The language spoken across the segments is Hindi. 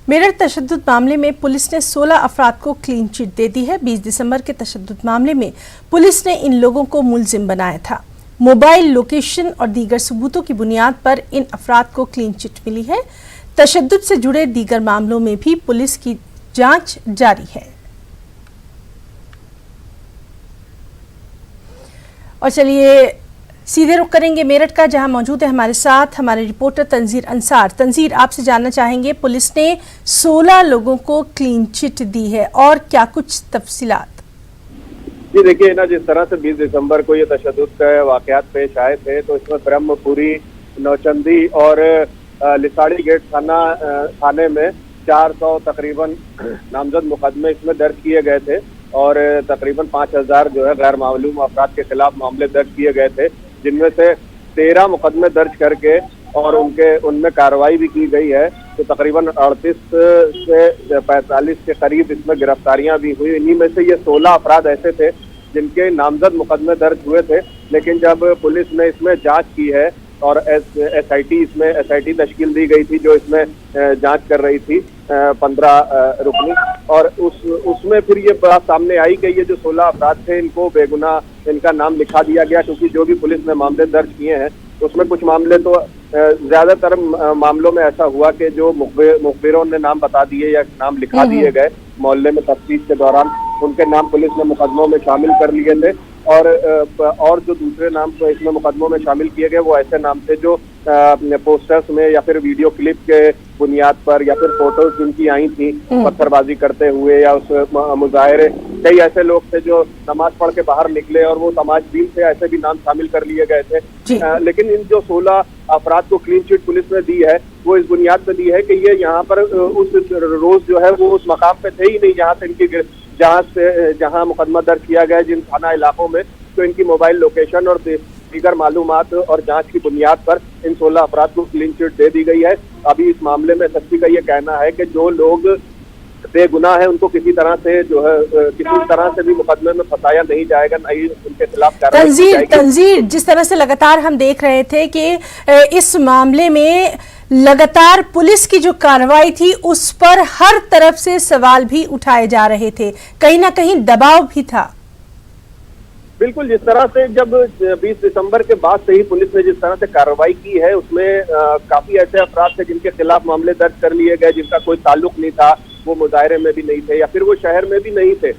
मेरठ तशद्दुद मामले में पुलिस ने 16 अफराद को क्लीन चिट दे दी है। 20 दिसंबर के तशद्दुद मामले में पुलिस ने इन लोगों को मुलजिम बनाया था। मोबाइल लोकेशन और दीगर सबूतों की बुनियाद पर इन अफराद को क्लीन चिट मिली है। तशद्दुद से जुड़े दीगर मामलों में भी पुलिस की जांच जारी है। और चलिए सीधे रुख करेंगे मेरठ का, जहां मौजूद है हमारे साथ हमारे रिपोर्टर तंजीर अंसार। तंजीर, आपसे जानना चाहेंगे, पुलिस ने 16 लोगों को क्लीन चिट दी है और क्या कुछ तफसीलात? जी देखिए ना, जिस तरह से 20 दिसंबर को ये तशद्दुद के वाकयात पेश आए थे तो इसमें ब्रह्मपुरी, नौचंदी और लिसाड़ी गेट थाने में 400 तकरीबन नामजद मुकदमे इसमें दर्ज किए गए थे और तकरीबन 5000 जो है गैर मालूम अफराद के खिलाफ मामले दर्ज किए गए थे, जिनमें से 13 मुकदमे दर्ज करके और उनमें कार्रवाई भी की गई है। तो तकरीबन 38 से 45 के करीब इसमें गिरफ्तारियां भी हुई। इन्हीं में से ये 16 अफराद ऐसे थे जिनके नामजद मुकदमे दर्ज हुए थे, लेकिन जब पुलिस ने इसमें जांच की है और एसआईटी तश्कील दी गई थी जो इसमें जांच कर रही थी 15 रुकनी, और उसमें फिर ये बात सामने आई कि ये जो 16 अफराद थे इनको बेगुनाह इनका नाम लिखा दिया गया, क्योंकि जो भी पुलिस ने मामले दर्ज किए हैं उसमें कुछ मामले तो ज्यादातर मामलों में ऐसा हुआ कि जो मुखबिरों ने नाम बता दिए या नाम लिखा दिए गए मोहल्ले में तफ्तीश के दौरान, उनके नाम पुलिस ने मुकदमों में शामिल कर लिए थे। और जो दूसरे नाम तो इसमें मुकदमों में शामिल किए गए वो ऐसे नाम थे जो पोस्टर्स में या फिर वीडियो क्लिप के बुनियाद पर या फिर फोटोज जिनकी आई थी पत्थरबाजी करते हुए या उस मुजाहरे, कई ऐसे लोग थे जो नमाज पढ़ के बाहर निकले और वो समाजदीन से ऐसे भी नाम शामिल कर लिए गए थे। लेकिन इन जो 16 अफराद को क्लीन चिट पुलिस ने दी है वो इस बुनियाद पर दी है कि ये यहाँ पर उस रोज जो है वो उस मकाम पे थे ही नहीं जहाँ मुकदमा दर्ज किया गया जिन थाना इलाकों में। तो इनकी मोबाइल लोकेशन और दीगर मालूमात और जांच की बुनियाद पर इन 16 अफराद को क्लीन चिट दे दी गई है। अभी इस मामले में एसएसपी का ये कहना है कि जो लोग बेगुनाह है उनको किसी तरह से भी मुकदमे में फंसाया नहीं जाएगा, न ही उनके खिलाफ कार्रवाई। तंजीर, जिस तरह से लगातार हम देख रहे थे कि इस मामले में लगातार पुलिस की जो कार्रवाई थी उस पर हर तरफ से सवाल भी उठाए जा रहे थे, कहीं ना कहीं दबाव भी था। बिल्कुल, जिस तरह से जब 20 दिसंबर के बाद से ही पुलिस ने जिस तरह से कार्रवाई की है उसमें काफी ऐसे अफराद थे जिनके खिलाफ मामले दर्ज कर लिए गए, जिनका कोई ताल्लुक नहीं था, वो मुजाहरे में भी नहीं थे या फिर वो शहर में भी नहीं थे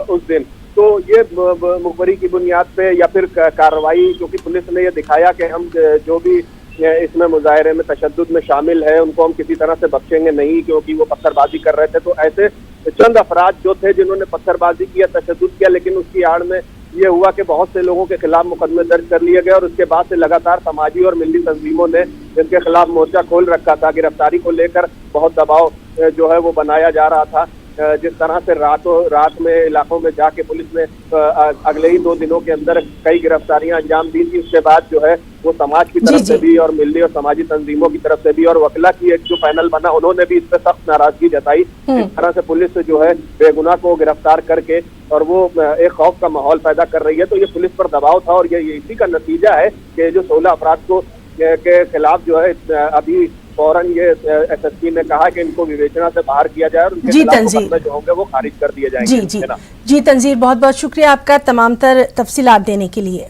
उस दिन। तो ये मुखबरी की बुनियाद पे या फिर कार्रवाई, क्योंकि पुलिस ने ये दिखाया कि हम जो भी इसमें मुजाहरे में तशद्दुद में शामिल है उनको हम किसी तरह से बख्शेंगे नहीं, क्योंकि वो पत्थरबाजी कर रहे थे। तो ऐसे चंद अफराद जो थे जिन्होंने पत्थरबाजी किया, तशद्दुद किया, लेकिन उसकी आड़ में ये हुआ कि बहुत से लोगों के खिलाफ मुकदमे दर्ज कर लिए गए और उसके बाद से लगातार समाजी और मिली तंजीमों ने इनके खिलाफ मोर्चा खोल रखा था। गिरफ्तारी को लेकर बहुत दबाव जो है वो बनाया जा रहा था। जिस तरह से रात में इलाकों में जाके पुलिस ने अगले ही 2 दिनों के अंदर कई गिरफ्तारियां अंजाम दी थी, उसके बाद जो है वो समाज की तरफ से भी और मिली और समाजी तंजीमों की तरफ से भी और वकीला की एक जो पैनल बना उन्होंने भी इस पर सख्त नाराजगी जताई। इस तरह से पुलिस जो है बेगुनाह को गिरफ्तार करके और वो एक खौफ का माहौल पैदा कर रही है। तो ये पुलिस पर दबाव था और ये इसी का नतीजा है कि जो 16 अफराद को के खिलाफ जो है अभी फौरन ये एसएसपी ने कहा कि इनको विवेचना से बाहर किया जाए और उनके खिलाफ मुकदमे जो होंगे वो खारिज कर दिए जाएंगे। जी तंजीर, बहुत बहुत शुक्रिया आपका तमाम तर तफसीलात देने के लिए।